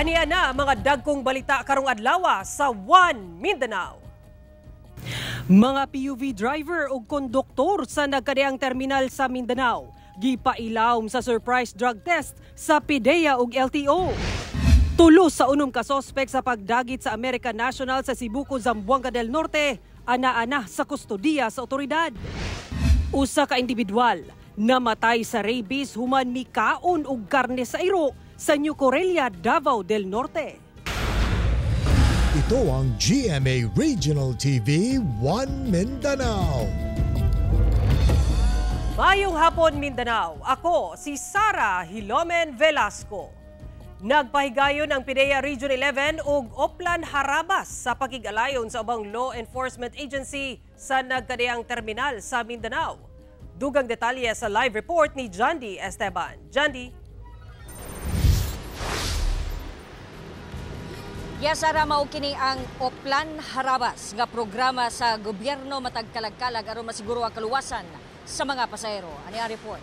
Aniya na mga dagkong balita karong adlaw sa One Mindanao. Mga PUV driver o konduktor sa nagkadiang terminal sa Mindanao gipailawom sa surprise drug test sa PIDEA ug LTO. Tulo sa unom ka sospek sa pagdagit sa American National sa Cebuco, Zamboanga del Norte ana-ana sa kustodiya sa otoridad. Usa ka individual namatay sa rabies human mikaon og karne sa iro sa New Corellia, Davao del Norte. Ito ang GMA Regional TV One Mindanao. Mayong hapon Mindanao, ako si Sara Hilomen Velasco. Nagpahigayon ang PIDEA Region 11 ug Oplan Harabas sa pakigalayon sa ubang law enforcement agency sa nagkadiang terminal sa Mindanao. Dugang detalye sa live report ni Jandy Esteban. Jandy. Yes, Sara, mao kini ang Oplan Harabas nga programa sa gobyerno matag kalag-kalag aron masiguro ang kaluwasan sa mga pasahero. Ani ang report?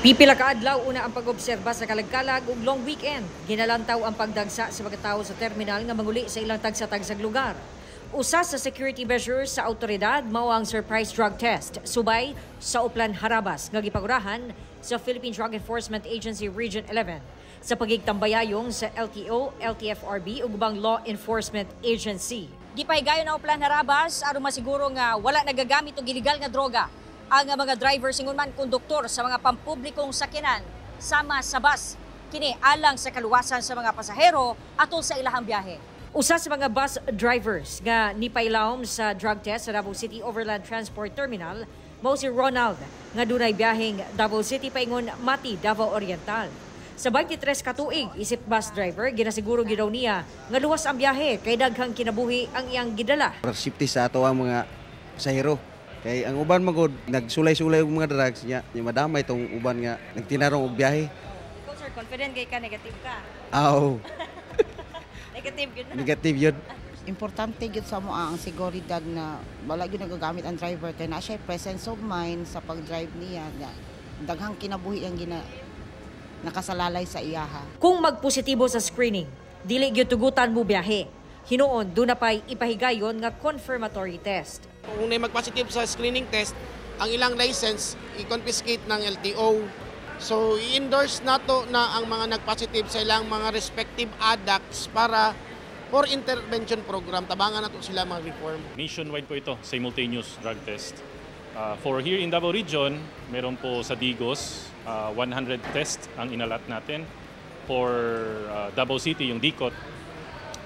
Pipila ka adlaw una ang pag-obserba sa kalag-kalag ug long weekend. Ginalantaw ang pagdagsa sa mga tawo sa terminal nga manguli sa ilang tagsa-tagsag lugar. Usa sa security measures sa autoridad mao ang surprise drug test subay sa Oplan Harabas nga gipagurahan sa Philippine Drug Enforcement Agency Region 11 sa pagigtambayayong sa LTO, LTFRB ug ubang law enforcement agency. Gipahigayon ang Oplan Harabas aron masiguro nga wala nagagamit og illegal nga droga ang mga driver singon man konduktor sa mga pampublikong sakyanan sama sa bus kini alang sa kaluwasan sa mga pasahero atol sa ilahang biyahe. Usa sa mga bus drivers nga nipailawom sa drug test sa Davao City Overland Transport Terminal mao si Ronald nga dunay biyaheng Davao City paingon Mati, Davao Oriental. Sa 23 ka tuig, isip bus driver, ginasiguro gidaw niya nga luwas ang biyahe kay daghang kinabuhi ang iyang gidala. Safety sa ato ang mga pasahero. Kay ang uban magod nagsulay-sulay og mga drugs niya, madamay tong uban nga nagtinarong og biyahe. Ikaw sir, confident kay ka negative ka? Aw. Negative yun na. Negative yun. Importante gyud sa mo ang seguridad na wala gyud nagagamit ang driver kay na siya presence of mind sa pag-drive niya. Daghang kinabuhi ang nakasalalay sa iyaha. Kung magpositibo sa screening, dili gyud tugutan mo biyahe. Hinuon do na pay ipahigayon nga confirmatory test. Kung may magpositive sa screening test, ang ilang license i-confiscate ng LTO. So i-endorse nato na ang mga nagpositive sa ilang mga respective ADACs para for intervention program tabangan nato sila mag-reform. Nationwide po ito, simultaneous drug test. For here in Davao Region, meron po sa Digos 100 test ang inalat natin. For Davao City, yung DICOT,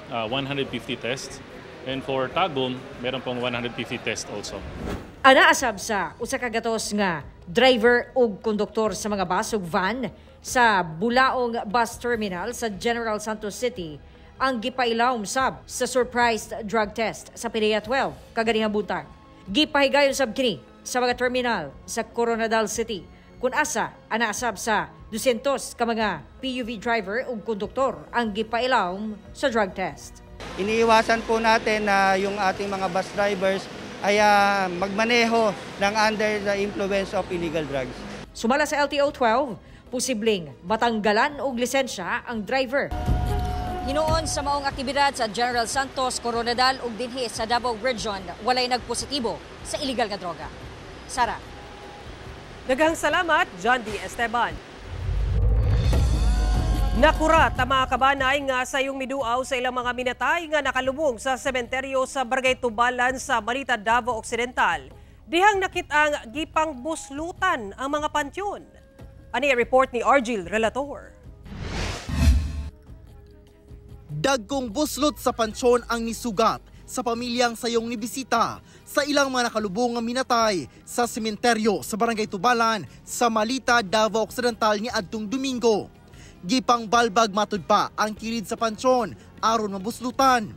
150 test. And for Tagum, meron pong 150 test also. Anaasab sa usa ka gatos nga driver ug konduktor sa mga bus ug van sa Bulaong Bus Terminal sa General Santos City ang gipailawom sab sa surprise drug test sa PIDEA 12 kaganihang buntag. Gipahigayon sab kini sa mga terminal sa Coronadal City kung asa anaasab sa 200 ka mga PUV driver ug konduktor ang gipailawom sa drug test. Iniiwasan po natin na yung ating mga bus drivers ay magmaneho ng under the influence of illegal drugs. Sumala sa LTO 12, posibleng matanggalan og lisensya ang driver. Hinoon sa maong aktibidad sa General Santos, Coronadal ug dinhi sa Davao Region, walay nagpositibo sa illegal nga droga. Sara. Daghang salamat, Jandy Esteban. Nakurat ang mga kabanay nga sa iyong miduaw sa ilang mga minatay nga nakalubong sa sementeryo sa Barangay Tubalan sa Marita, Davao Occidental. Dihang nakitang gipang buslutan ang mga pantyon. Ani report ni Argil Relator. Dagkong buslot sa pansyon ang nisugat sa pamilyang sayong nibisita sa ilang mga nakalubong nga minatay sa sementeryo sa Barangay Tubalan sa Malita, Davao Occidental ni adtong Domingo. Gipang balbag matud pa ang kilid sa pansyon aron mabuslutan.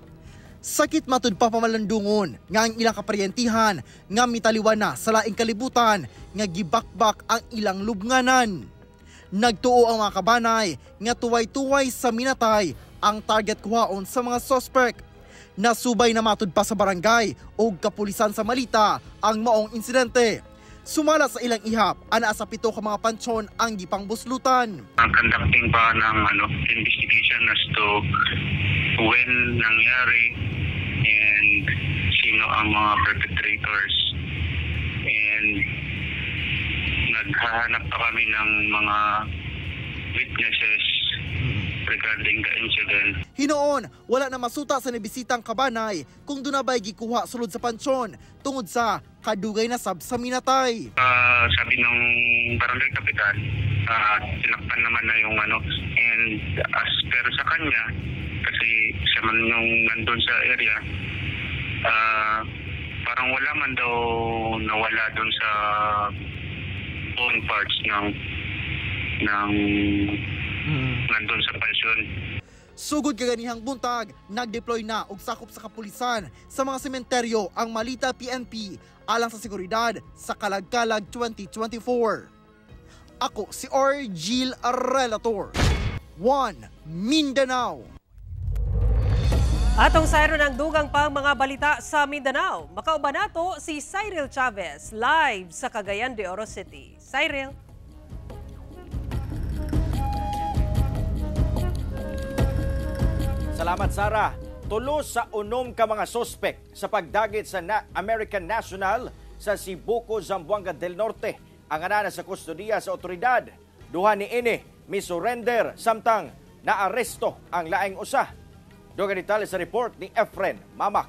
Sakit matud pa pamalandungon nga ang ilang kaparyentihan nga mitaliwan na sa laing kalibutan nga gibakbak ang ilang lubnganan. Nagtuo ang mga kabanay nga tuway-tuway sa minatay ang target kuhaon sa mga suspect. Nasubay na matud pa sa barangay o kapulisan sa Malita ang maong insidente. Sumala sa ilang ihap, ana sa 7 ka mga pansyon ang gipang buslutan. Conducting pa ng investigation as to when nangyari and sino ang mga perpetrators. And naghahanap pa kami ng mga witnesses regarding the incident. Hinoon, wala na masuta sa nabisitang kabanay kung dunabay gikuha sulod sa pansyon tungod sa kadugay na sab sa minatay. Sabi ng barangay kapitan, tinakpan naman na yung and as per sa kanya, kasi siya man yung nandun sa area, parang wala man daw nawala dun sa bone parts ng nandun sa pansyon. Sugod kaganihang buntag, nag-deploy na og sakop sa kapulisan sa mga sementeryo ang Malita PNP alang sa seguridad sa Kalag-Kalag 2024. Ako si Orgil Relator, 1 Mindanao. Atong sayro ng dugang pang mga balita sa Mindanao. Makauban nato si Cyril Chavez live sa Cagayan de Oro City. Cyril. Salamat, Sarah. Tulo sa 6 ka mga sospek sa pagdagit sa American National sa Sibuco, Zamboanga del Norte ang anana sa kustodiya sa otoridad. Duha ni ini misurrender samtang naaresto ang laing usa. Dugang detalye sa report ni Efren Mamak.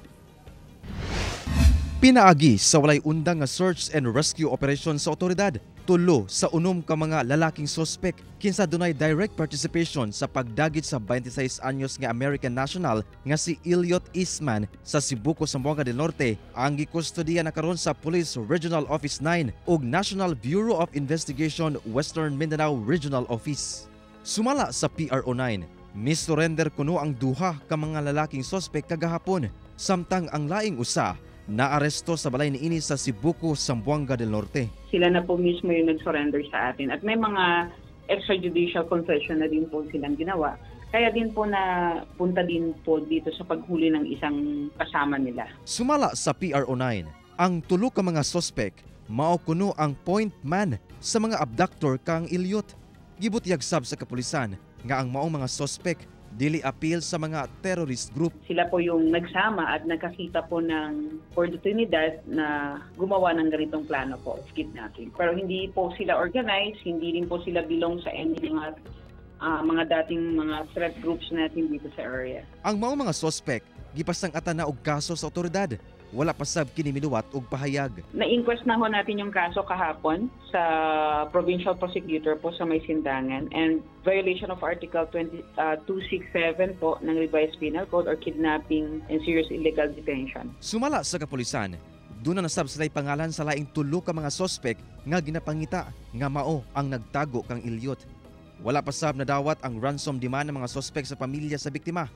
Pinaagi sa walay undang nga search and rescue operation sa otoridad. Tulo sa 6 ka mga lalaking sospek kinsa dunay direct participation sa pagdagit sa 26 anyos nga American national nga si Elliot Eastman sa Sibuco, Zamboanga del Norte ang gikustodiya na karon sa Police Regional Office 9 ug National Bureau of Investigation Western Mindanao Regional Office. Sumala sa PRO 9, misurrender kuno ang duha ka mga lalaking sospek kagahapon samtang ang laing usa naaresto sa balay niini sa Sibuco, Zamboanga del Norte. Sila na po mismo yung nag-surrender sa atin at may mga extrajudicial confession na din po silang ginawa. Kaya din po na punta din po dito sa paghuli ng isang kasama nila. Sumala sa PRO 9, ang tulo ka mga sospek mao kuno ang point man sa mga abductor kang Elliot. Gibutyag sab sa kapulisan nga ang maong mga sospek dili appeal sa mga terrorist group. Sila po yung nagsama at nagkakita po ng oportunidad na gumawa ng ganitong plano po of kidnapping. Pero hindi po sila organized, hindi din po sila belong sa any mga dating mga threat groups natin dito sa area. Ang maong mga sospek gipasang-atan na og kaso sa otoridad. Wala pa sab kini miluwat og pahayag. Na-inquest na ho natin yung kaso kahapon sa provincial prosecutor po sa May Sindangan and violation of Article 267 po ng Revised Penal Code or kidnapping and serious illegal detention. Sumala sa kapulisan, doon na nasab sila'y pangalan sa laing tulo ka mga sospek nga ginapangita nga mao ang nagtago kang Elliot. Wala pa sab nadawat ang ransom demand ng mga sospek sa pamilya sa biktima.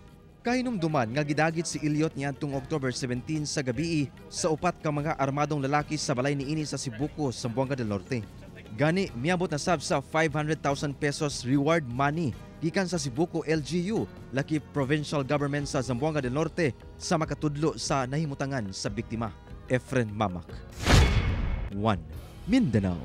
Kahinumduman nga gidagit si Elliot niadtong October 17 sa gabii sa 4 ka mga armadong lalaki sa balay niini sa Sibuco, Zamboanga del Norte. Gani miabot na sab sa 500,000 pesos reward money gikan sa Sibuco LGU, laki provincial government sa Zamboanga del Norte sa makatudlo sa nahimutangan sa biktima. Efren Mamak, 1 Mindanao.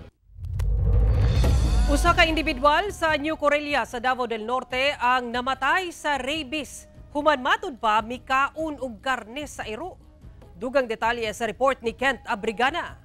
Usa ka individual sa New Corelia sa Davao del Norte ang namatay sa rabies. Human matud pa mikaon og karne sa iro. Dugang detalye sa report ni Kent Abrigana.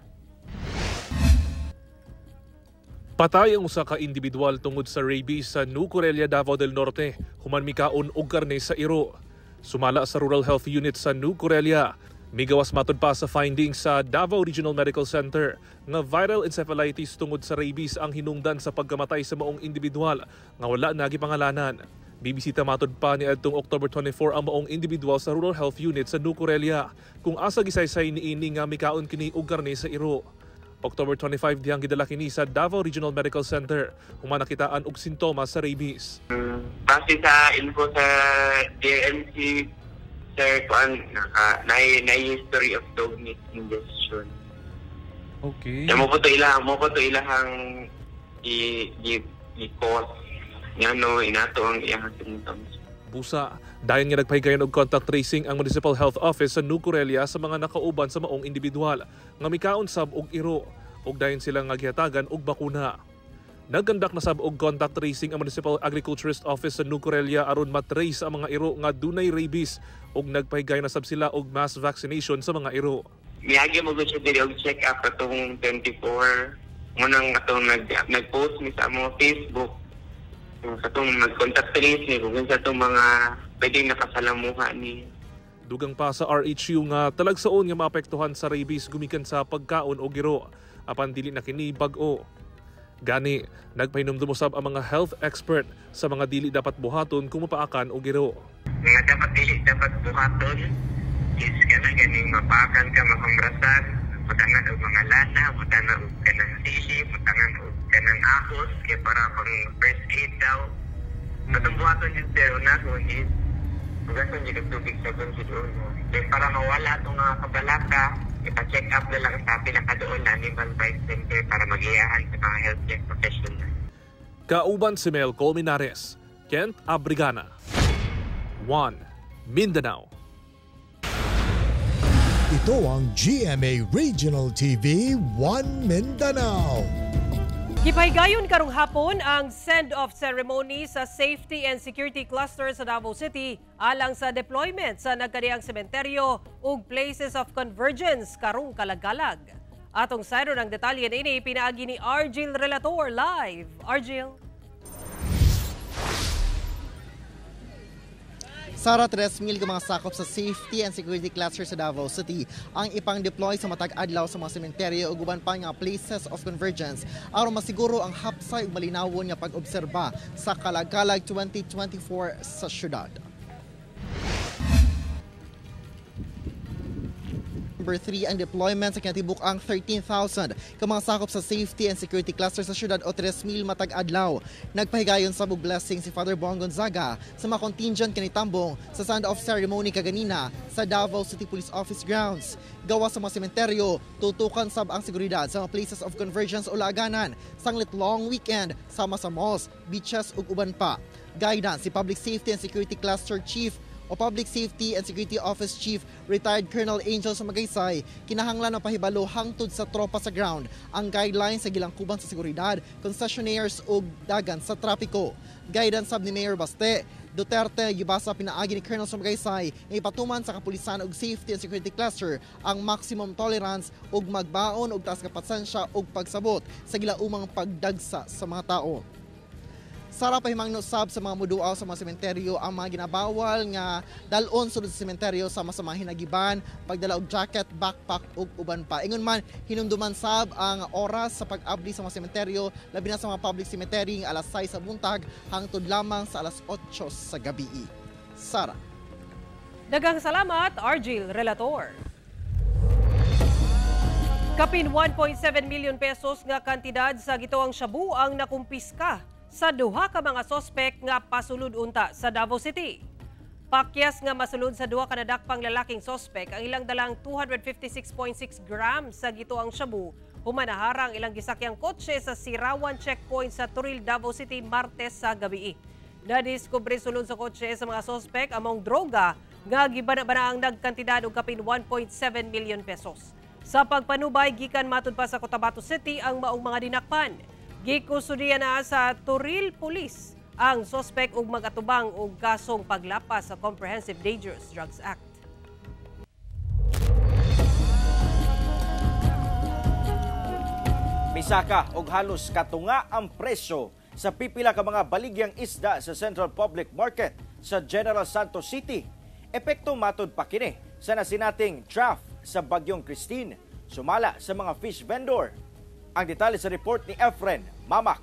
Patay ang usa ka individual tungod sa rabies sa New Corelia, Davao del Norte. Human mikaon og karne sa iro. Sumala sa Rural Health Unit sa New Corelia, migawas matud pa sa findings sa Davao Regional Medical Center nga viral encephalitis tungod sa rabies ang hinungdan sa pagkamatay sa maong individual nga wala nagipangalanan. Bibisita matud pa ni adtong October 24 ang maong individual sa Rural Health Unit sa New Corelia kung asa gisaysay niini nga mikaon kini og karne sa iro. October 25 dihang gidala kini sa Davao Regional Medical Center human nakitaan og sintomas sa rabies. Base sa info sa DMC, sir, na history of dog meat ingestion. Okay. Mo po to ilahang i-cause inato ang iyang symptoms. Busa, dayon nga nagpahigayon og contact tracing ang Municipal Health Office sa New Corelia sa mga nakauban sa maong individual nga mikaon sab og iro. ug dayon sila nga gihatagan og bakuna. Nagkandak na sab og contact tracing ang Municipal Agriculturist Office sa Nucorelia aron matrace ang mga iro nga dunay rabies ug nagpahigay na sab sila og mass vaccination sa mga iro. Miyagi mo gusto dili og check up atong 24 munang atong nag-post mi sa mga Facebook. Sa itong mag-contact tracing kung sa itong mga pwedeng nakasalamuha ni. Dugang pa sa RHU nga talagsaon nga maapektuhan sa rabies gumikan sa pagkaon o giro apan dili na kini bag-o. Gani, nagpahinumdum usab ang mga health expert sa mga dili dapat buhaton kung mapaakan o giro. Mga dapat buhaton is ganing mapaakan ka makambrasan, mutangan og mga lana, mutangan og kanang sili, mutangan og kanang ahos kay para pang first aid daw. Katong buhaton din pero na kung is ugason yung tubig sa konsidor mo. Kaya para mawala itong mga kabalaka, ipa-check up na lang sa pinakadoon na Animal Vice Center para mag-iahan sa mga healthcare professional. Kauban si Mel Colmenares, Kent Abrigana. 1 Mindanao. Ito ang GMA Regional TV 1 Mindanao. Gipaygayon karong hapon ang send-off ceremony sa Safety and Security Cluster sa Davao City alang sa deployment sa nagkadiang sementeryo ug Places of Convergence karong kalagalag. Atong sayro ng detalye na ini pinaagi ni Argil Relator live. Argil. Sara 3,000 ka mga sakop sa Safety and Security Cluster sa Davao City ang ipang-deploy sa matag adlaw sa mga sementeryo ug uban pa nga Places of Convergence aron masiguro ang hapsay ug malinawon nga pag-obserba sa Kalagalag 2024 sa syudad. Number 3 ang deployment sa kinatibuk ang 13,000 ka mga sakop sa Safety and Security Cluster sa syudad o 3,000 matag adlaw. Nagpahigayon sa blessing si Father Bong Gonzaga sa mga contingent kanitambong sa send-off ceremony kaganina sa Davao City Police Office grounds. Gawa sa mga sementeryo, tutukan sab ang seguridad sa mga Places of Convergence o laganan sanglit long weekend sama sa malls, beaches ug uban pa. Guidance si Public Safety and Security Cluster Chief o Public Safety and Security Office Chief Retired Colonel Angel Sumagaysay, kinahanglan ng pahibalo hangtod sa tropa sa ground ang guidelines sa gilangkuban sa seguridad, concessionaires ug dagan sa trapiko. Guidance sab ni Mayor Baste Duterte gibasa pinaagi ni Colonel Sumagaysay nga ipatuman sa kapulisan ug Safety and Security Cluster ang maximum tolerance ug magbaon og taas nga pasensya ug pagsabot sa gilaumang pagdagsa sa mga tao. Sara pahimangno sab sa mga muduaw sa mga sementeryo ang mga ginabawal nga dalon sulod sa sementeryo sama sa mga hinagiban, pagdala og jacket, backpack ug uban pa. Ingon man hinumduman sab ang oras sa pag-abli sa mga sementeryo labi na sa mga public cemetery nga alas 6 sa buntag hangtod lamang sa alas 8 sa gabi. Sara. Daghang salamat, Argil Relator. Kapin 1.7 million pesos nga kantidad sa gituang shabu ang nakumpiska sa duha ka mga sospek nga pasulod unta sa Davao City. Pakyas nga masulod sa duha ka nadakpang lalaking sospek ang ilang dalang 256.6 grams sa gituang shabu humanaharang ilang gisakyang kotse sa Sirawan checkpoint sa Turil, Davao City Martes sa gabi. Nadiskubre sulod sa kotse sa mga sospek among droga nga gibana-bana ang nagkantidad og kapin 1.7 million pesos. Sa pagpanubay gikan matud pa sa Cotabato City ang maong mga dinakpan. Gikustudiya na sa Turil Police ang sospek ug mag-atubang og kasong paglapas sa Comprehensive Dangerous Drugs Act. Misaka og halos katunga ang presyo sa pipila ka mga baligyang isda sa Central Public Market sa General Santos City. Epekto matud pa kini sa nasinating draft sa Bagyong Christine sumala sa mga fish vendor. Ang detalye sa report ni Efren Mamak.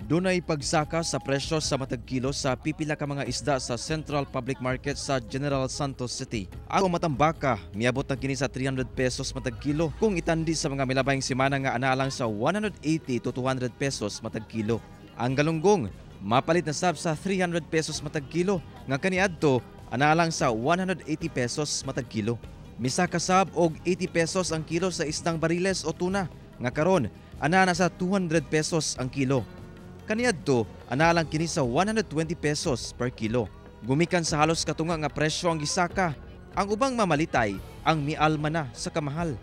Dunay pagsaka sa presyo sa matag kilo sa pipila ka mga isda sa Central Public Market sa General Santos City. Ang matambaka miabot na kini sa 300 pesos matag kilo kung itandi sa mga milabayng semana nga analang sa 180 to 200 pesos matag kilo. Ang galunggong mapalit na sab sa 300 pesos matag kilo nga kaniadto analang sa 180 pesos matag kilo. Misaka sab og 80 pesos ang kilo sa isdang bariles o tuna nga karon ana na sa 200 pesos ang kilo. Kaniadto ana lang kini sa 120 pesos per kilo. Gumikan sa halos katunga nga presyo ang gisaka Ang ubang mamalitay ang mialma na sa kamahal.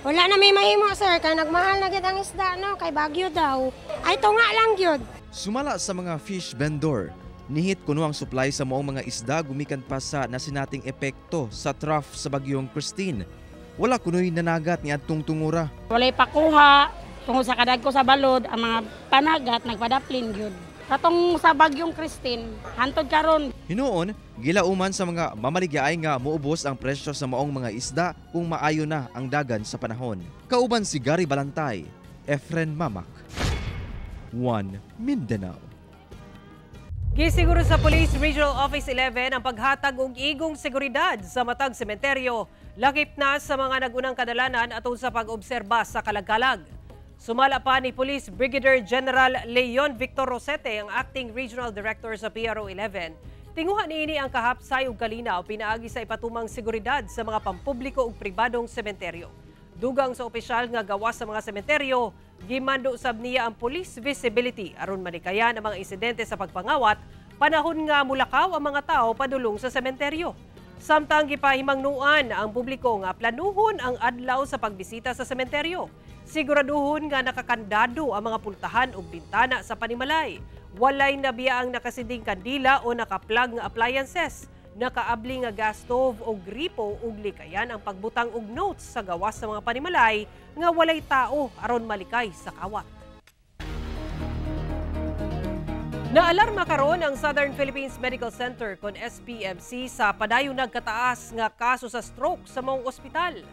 Wala na may mahimo sir, kay nagmahal na gid ang isda no, kay bagyo daw. Ay tunga lang gyud. Sumala sa mga fish vendor, nihit kuno ang supply sa moong mga isda gumikan pa sa nasinating epekto sa trough sa bagyong Christine. Wala kuno'y nanagat ni adtong tungura. Walay pakuha tungod sa kadagko sa balod, ang mga panagat nagpadaplin gyud. Katong sa bagyong Christine, hantod karon. Hinuon, gilauman sa mga mamaligyaay nga muubos ang presyo sa maong mga isda kung maayo na ang dagan sa panahon. Kauban si Gary Balantay, Efren Mamak, One Mindanao. Gisiguro sa Police Regional Office 11 ang paghatag og igong seguridad sa matag sementeryo, lakip na sa mga nagunang kadalanan atol sa pag-obserba sa kalagkalag. Sumala pa ni Police Brigadier General Leon Victor Rosete, ang Acting Regional Director sa PRO 11. Tinguhan niini ang kahapsay ug kalinaw pinaagi sa ipatumang seguridad sa mga pampubliko ug pribadong sementeryo. Dugang sa opisyal nga gawas sa mga sementeryo, gimando sab niya ang police visibility aron manikayan ang mga insidente sa pagpangawat panahon nga mulakaw ang mga tao padulong sa sementeryo. Samtang gipahimangnuan ang publiko nga planuhon ang adlaw sa pagbisita sa sementeryo. Siguraduhon nga nakakandado ang mga pultahan ug bintana sa panimalay. Walay nabiyaang nakasinding kandila o nakaplag nga appliances. Nakaabli nga gas stove o gripo ug likayan ang pagbutang og notes sa gawas sa mga panimalay nga walay tao aron malikay sa kawat. Naalarma karon ang Southern Philippines Medical Center kon SPMC sa padayon nagkataas nga kaso sa stroke sa maong ospital.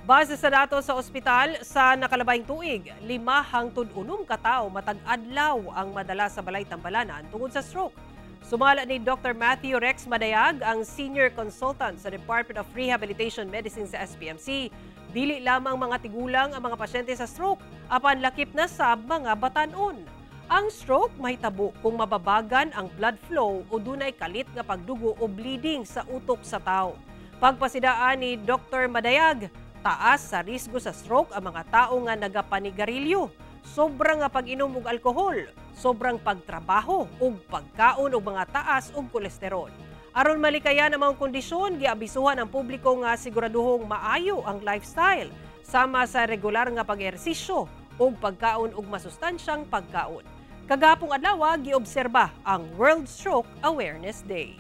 Base sa datos sa ospital, sa nakalabayng tuig, 5 hangtod 6 katao matag adlaw ang madala sa balay Tambalanan tungod sa stroke. Sumala ni Dr. Matthew Rex Madayag, ang Senior Consultant sa Department of Rehabilitation Medicine sa SPMC. Dili lamang mga tigulang ang mga pasyente sa stroke, apan lakip na sab mga batanon. Ang stroke mahitabo kung mababagan ang blood flow o dunay kalit nga pagdugo o bleeding sa utok sa tao. Pagpasidaan ni Dr. Madayag, taas sa risgo sa stroke ang mga tao nga nagapanigarilyo, sobrang nga pag-inom og alkohol, sobrang pagtrabaho ug pagkaon og mga taas og kolesterol. Aron malikayan ang mga kondisyon, giabisuhan ang publiko nga siguraduhong maayo ang lifestyle, sama sa regular nga pag-ehersisyo ug pagkaon og masustansyang pagkaon. Kagapong adlaw giobserba ang World Stroke Awareness Day.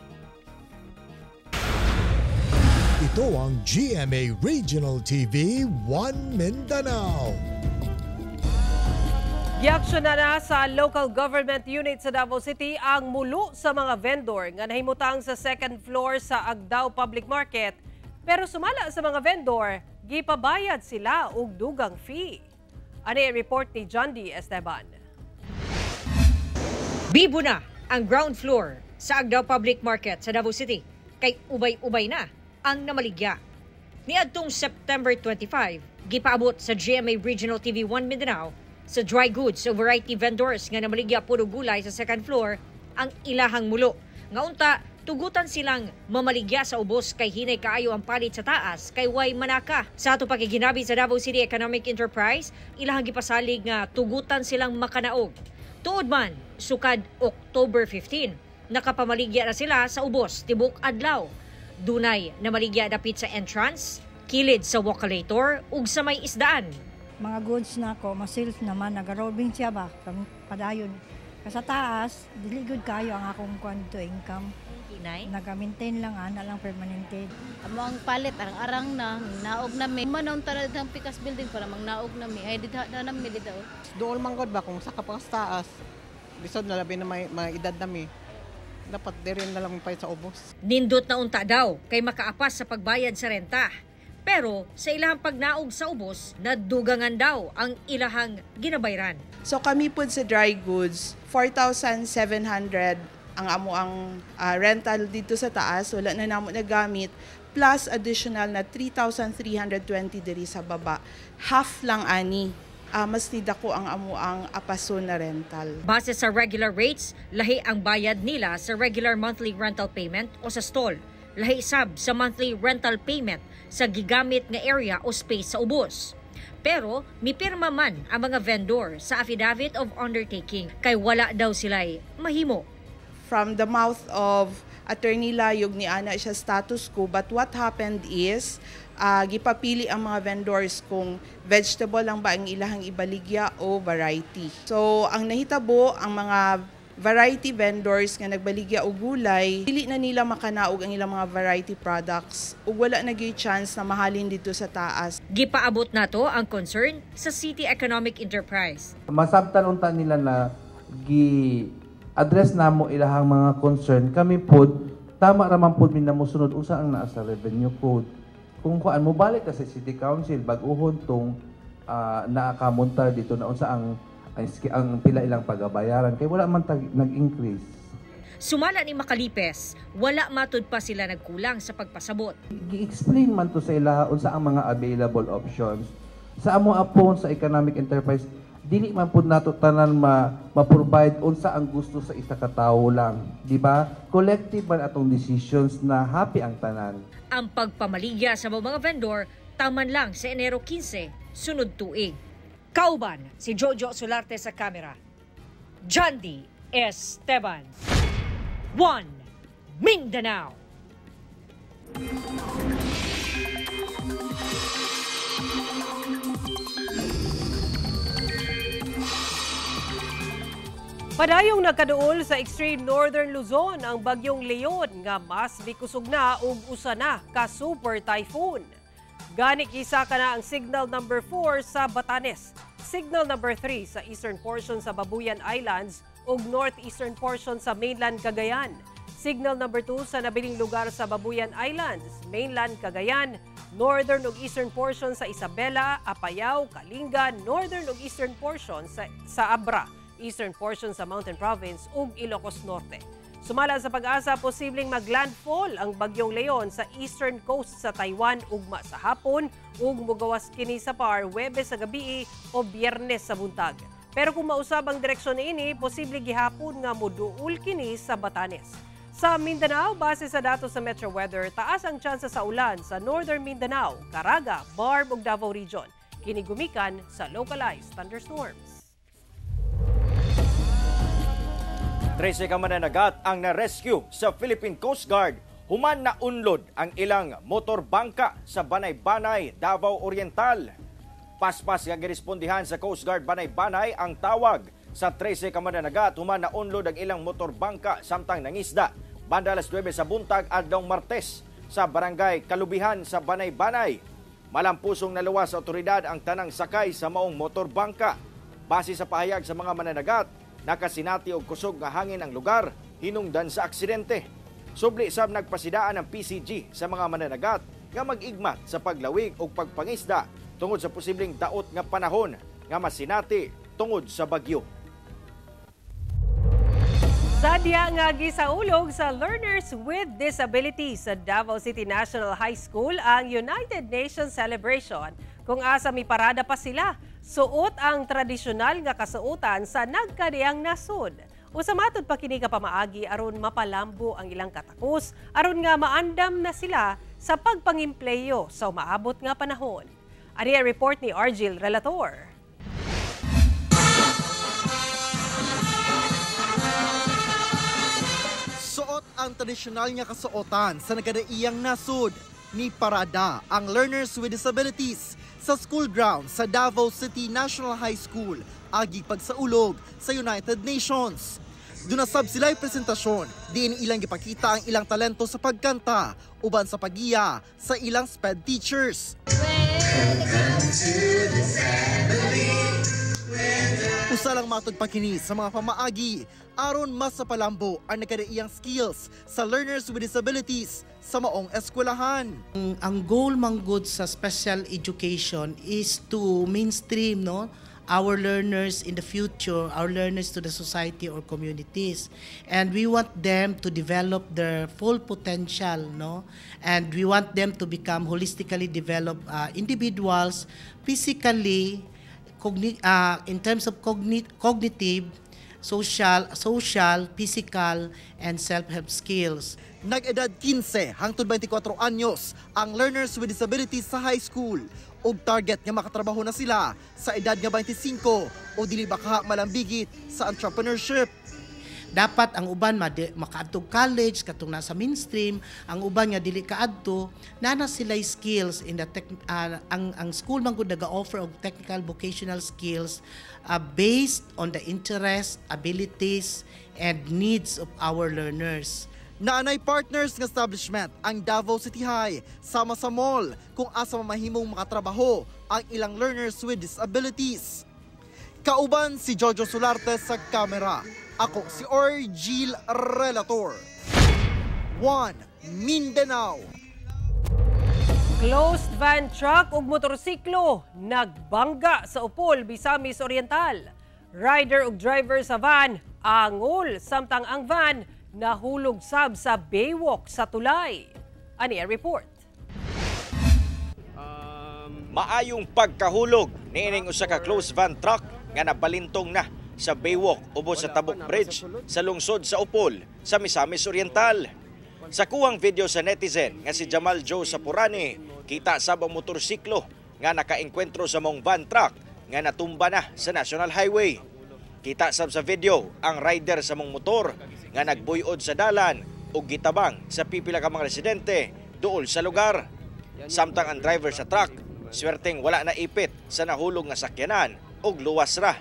Ito ang GMA Regional TV 1 Mindanao. Giaksyon na sa local government unit sa Davao City ang mulo sa mga vendor nga nahimutang sa second floor sa Agdao Public Market. Pero sumala sa mga vendor, gipabayad sila og dugang fee. Ani report ni John D. Esteban. Bibo na ang ground floor sa Agdao Public Market sa Davao City kay ubay-ubay na ang namaligya. Niadtong September 25, gipaabot sa GMA Regional TV 1 Mindanao sa dry goods o variety vendors nga namaligya puro gulay sa second floor ang ilahang mulo. Nga unta, tugutan silang mamaligya sa ubos kay hinay kaayo ang palit sa taas kay way manaka. Sa ato pagiginabi sa Davao City Economic Enterprise, ilahang gipasalig nga tugutan silang makanaog. Tuod man, sukad October 15, nakapamaligya na sila sa ubos tibok adlaw. Dunay namaligya dapit sa entrance, kilid sa walkalator ug sa may isdaan. Mga goods na ako, masales naman, nag-rolling siya ba? Padayon. Sa taas, diligod kayo ang akong kwanto income. Nag-maintain lang, lang permanente. Amo ang palit, arang-arang na, naog na mi. Manaw talaga ng Pikas Building para mang naog na mi. Ay, dito na mi dito. Doon manggod ba kung sa kapang taas, bisod na labi na may edad na mi. Dapat dirin na lang pa sa ubos. Nindot na unta daw kay makaapas sa pagbayad sa renta. Pero sa ilahang pagnaog sa ubos, nadugangan daw ang ilahang ginabayran. So kami po sa dry goods, 4,700 ang amo ang rental dito sa taas, wala na namo nagamit, plus additional na 3,320 diri sa baba. Half lang ani. Mas nida ko ang amo ang apaso na rental. Base sa regular rates, lahi ang bayad nila sa regular monthly rental payment o sa stall. Lahi sab sa monthly rental payment sa gigamit nga area o space sa ubos. Pero mipirma man ang mga vendor sa affidavit of undertaking kay wala daw sila'y mahimo. From the mouth of Attorney Layog ni ana siya status quo, but what happened is gipapili ang mga vendors kung vegetable lang ba ang ilahang ibaligya o variety. So ang nahitabo ang mga variety vendors nga nagbaligya og gulay, dili na nila makanaog ang ilang mga variety products ug wala na gyud chance na mahalin dito sa taas. Gipaabot nato ang concern sa City Economic Enterprise. Masabtan unta nila na gi-address namo ilahang mga concern. Kami pod tama ra man pod mi namusunod usa ang naa sa revenue code. Kung kuan mo balik ka sa City Council bag-uhon tong naakamuntar dito na unsa ang pila ilang pagabayaran kay wala man nag-increase. Sumala ni Makalipes, wala matud pa sila nagkulang sa pagpasabot. Gi-explain man to sa ila unsa ang mga available options. Sa amo apon sa economic enterprise, dili man pud nato tanan ma-provide unsa ang gusto sa isa ka tawo lang, di ba? Collective man atong decisions na happy ang tanan. Ang pagpamaligya sa mga vendor taman lang sa Enero 15, sunod tuig. Kauban, si Jojo Solarte sa kamera. Jandy Esteban. 1 Mindanao. Padayong nagkaduol sa extreme northern Luzon ang bagyong Leon nga mas bikusog na ug usa na ka super typhoon. Gani kisa ka na ang signal number 4 sa Batanes, signal number 3 sa eastern portion sa Babuyan Islands ug northeastern portion sa mainland Cagayan, signal number 2 sa nabiling lugar sa Babuyan Islands, mainland Cagayan, northern ug eastern portion sa Isabela, Apayao, Kalinga, northern ug eastern portion sa Abra, eastern portion sa Mountain Province ug Ilocos Norte. Sumala sa pag-asa, posibleng maglandfall ang bagyong Leon sa eastern coast sa Taiwan ugma sa hapon ug mugawas kini sa par Huwebes sa gabi o Biyernes sa buntag. Pero kung mausab ang direksyon ini, posible gihapon nga moduol kini sa Batanes. Sa Mindanao, base sa datos sa Metro Weather, taas ang tsansa sa ulan sa Northern Mindanao, Caraga, Barb ug Davao Region. Kini gumikan sa localized thunderstorms. 13 ka mananagat ang na-rescue sa Philippine Coast Guard human na unlod ang ilang motor bangka sa Banay-Banay, Davao Oriental. Paspas nga girespondihan sa Coast Guard Banay-Banay ang tawag sa 13 ka mananagat human na unlod ang ilang motor bangka samtang nangisda banda alas 9 sa buntag adtong Martes sa Barangay Kalubihan sa Banay-Banay. Malampusong naluwas sa otoridad ang tanang sakay sa maong motor bangka. Base sa pahayag sa mga mananagat, nakasinati og kusog nga hangin ang lugar, hinungdan sa aksidente. Subli sab nagpasidaan ang PCG sa mga mananagat nga mag-igmat sa paglawig o pagpangisda tungod sa posibleng daot nga panahon nga masinati tungod sa bagyo. Sadya nga gisaulog sa Learners with Disabilities sa Davao City National High School ang United Nations Celebration kung asa mi parada pa sila. Suot ang tradisyonal nga kasuotan sa nagkadiyang nasod. Usamatod pa kini ka pamaagi aron mapalambo ang ilang katakos aron nga maandam na sila sa pagpangimpleyo sa umaabot nga panahon. Ari ang report ni Argil Relator. Suot ang tradisyonal nga kasuotan sa nagkadaiyang nasod ni parada ang Learners with Disabilities sa school ground sa Davao City National High School agi pagsaulog sa United Nations. Dunasab sila'y presentasyon, diin ilang gipakita ang ilang talento sa pagkanta uban sa pagiya sa ilang SPED teachers. Usa lang matud pa kini sa mga pamaagi aron mas sa palambo ang nagkadaiyang skills sa Learners with Disabilities sa maong eskwelahan. Ang goal manggod sa special education is to mainstream our learners in the future, our learners to the society or communities. And we want them to develop their full potential, and we want them to become holistically developed individuals, physically, in terms of cognitive, social, physical, and self-help skills. Nag-edad 15 hangtod 24 anyos ang Learners with Disabilities sa high school ug target nga makatrabaho na sila sa edad nga 25 o dili ba kaha malambigit sa entrepreneurship. dapat ang uban makaadtog college katong nasa mainstream, ang uban nga dili kaadto, nana sila skills in the ang school man gud naga-offer og technical vocational skills based on the interests, abilities and needs of our learners. Naanay partners ng establishment ang Davao City High sama sa mall kung asa mamahimong makatrabaho ang ilang learners with disabilities. Kauban si Jojo Solarte sa kamera. Ako si Orgil Relator. 1 Mindanao. Closed van truck ug motorsiklo nagbangga sa Upol, Misamis Oriental. Rider ug driver sa van angol samtang ang van nahulog sab sa baywalk sa tulay. Ani a report. Maayong pagkahulog niining usa ka closed van truck nga nabalintong na sa baywalk ubos sa Tabok Bridge sa lungsod sa Upol sa Misamis Oriental. Sa kuwang video sa netizen nga si Jamal Joe Sapurani, kita sab ang motorsiklo nga nakaengkwentro sa mong van truck nga natumba na sa National Highway. Kita sab sa video ang rider sa mong motor nga nagbuyod sa dalan ug gitabang sa pipila ka mga residente duol sa lugar. Samtang ang driver sa truck, swerteng wala na ipit sa nahulog nga sakyanan ug luwas ra.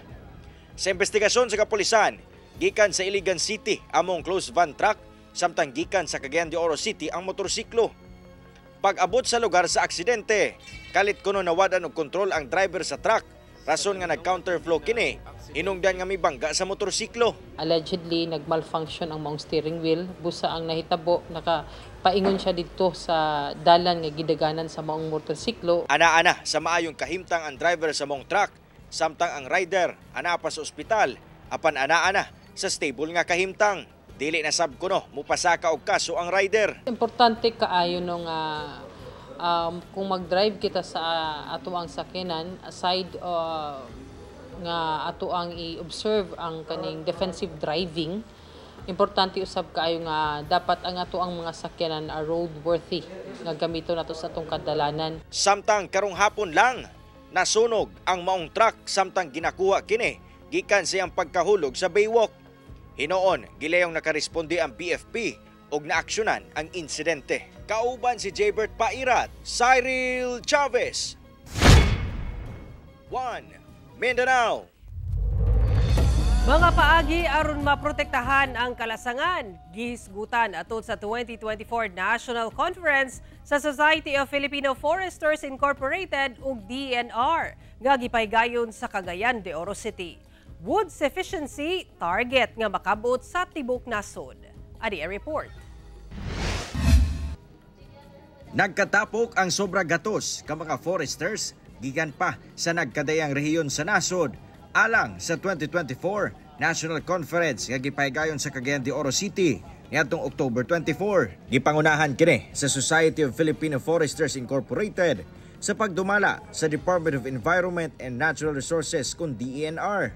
Sa investigasyon sa kapulisan, gikan sa Iligan City among closed van truck, samtang gikan sa Cagayan de Oro City ang motorsiklo. Pag-abot sa lugar sa aksidente, kalit kuno nawadan og kontrol ang driver sa truck. Rason nga nag-counterflow kini, hinungdan nga may bangga sa motorsiklo. Allegedly, nag-malfunction ang maong steering wheel. Busa ang nahitabo, nakapaingon siya dito sa dalan nga gidaganan sa maong motorsiklo. Ana-ana sa maayong kahimtang ang driver sa maong truck, samtang ang rider ana pa sa ospital, apan ana-ana sa stable nga kahimtang. Dili na sab kuno mupasaka og kaso ang rider. Importante kaayo nung kung mag-drive kita sa ato ang sakyanan, aside nga ato ang i-observe ang kaning defensive driving, importante usab kaayo nga dapat ang ato ang mga sakyanan are roadworthy nga gamito nato sa atong kadalanan. Samtang karong hapon lang nasunog ang maong truck samtang ginakuha kini gikan sa iyang pagkahulog sa baywalk. Hinoon gilayong nakaresponde ang PFP ug naaksyonan ang insidente. Kauban si Jaybert Pairat, Cyril Chavez. 1 Mindanao. Mga paagi aron maprotektahan ang kalasangan, gihisgutan atol sa 2024 National Conference sa Society of Filipino Foresters Incorporated ug DENR nga gipaygayon sa Cagayan de Oro City. Wood sufficiency target nga makabot sa tibok nasod. Ani a report. Nagkatapok ang sobra gatos ka mga foresters gikan pa sa nagkadayang rehiyon sa nasod alang sa 2024 National Conference nga gipaygayon sa Cagayan de Oro City niadtong October 24. Gipangunahan kini sa Society of Filipino Foresters Incorporated sa pagdumala sa Department of Environment and Natural Resources kun DENR.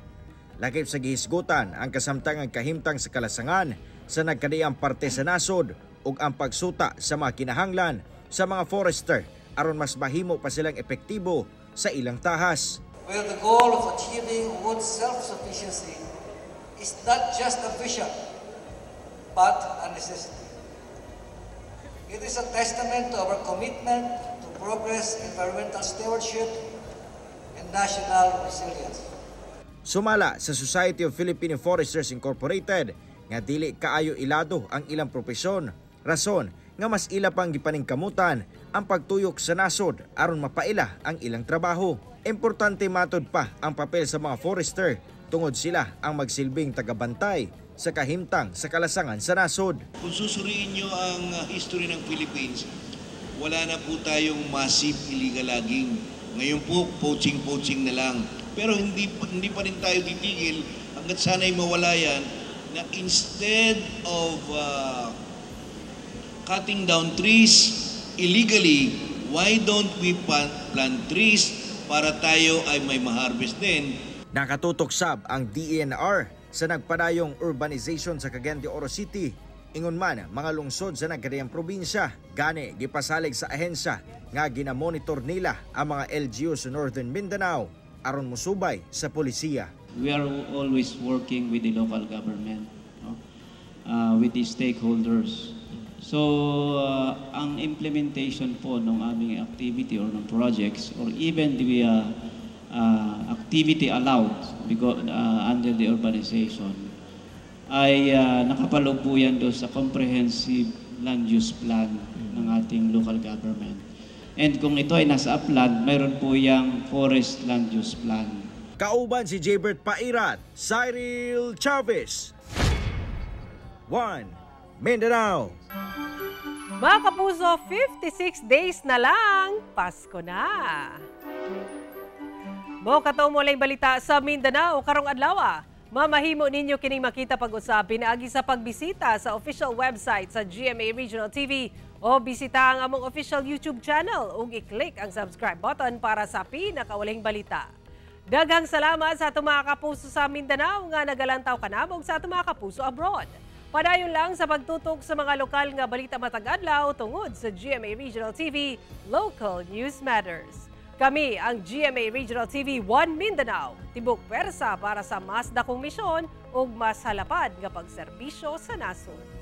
Lakip sa gihisgutan ang kasamtangang kahimtang sa kalasangan sa nagkadayang parte sa nasod ug ang pagsuta sa mga kinahanglan sa mga forester aron mas mahimo pa silang epektibo sa ilang tahas. Well, the goal of achieving wood self-sufficiency is not just a vision, but a necessity. It is a testament to our commitment to progress, environmental stewardship, and national resilience. Sumala sa Society of Filipino Foresters Incorporated nga dili kaayo ilado ang ilang propesyon, rason nga mas ila pang gipaningkamutan ang pagtuyok sa nasod aron mapaila ang ilang trabaho. Importante matod pa ang papel sa mga forester tungod sila ang magsilbing tagabantay sa kahimtang sa kalasangan sa nasod. Kung susuriin nyo ang history ng Philippines, wala na po tayong massive illegal logging. Ngayon po, poaching na lang. Pero hindi pa rin tayo titigil hanggat sana'y mawala yan na instead of cutting down trees illegally, why don't we plant trees para tayo ay may ma-harvest din? Nakatutok sab ang DENR sa nagpadayong urbanization sa Cagayan de Oro City. Ingon man mga lungsod sa nagkadayang probinsya, gani gipasalig sa ahensya nga ginamonitor nila ang mga LGU sa Northern Mindanao aron musubay sa polisiya. We are always working with the local government. No? with the stakeholders. So, ang implementation po ng aming activity or ng projects or even the activity allowed under the urbanization ay nakapaloob po yan doon sa comprehensive land use plan ng ating local government. And kung ito ay nasa upland, mayroon po yung forest land use plan. Kauban si Jaybert Pairat, Cyril Chavez. 1 Mindanao. Mga kapuso, 56 days na lang, Pasko na. Mo katong mo lang balita sa Mindanao karong adlaw. Mamahimo ninyo kining makita pag-usapi na agi sa pagbisita sa official website sa GMA Regional TV o bisita ang among official YouTube channel ug i-click ang subscribe button para sa pinakawaling balita. Daghang salamat sa atong mga kapuso sa Mindanao nga nagalantaw kanamong sa atong mga kapuso abroad. Padayon lang sa pagtutok sa mga lokal nga balita matag adlaw tungod sa GMA Regional TV, Local News Matters. Kami ang GMA Regional TV 1 Mindanao, tibok pwersa para sa mas dakong misyon ug mas halapad nga pagserbisyo sa nasod.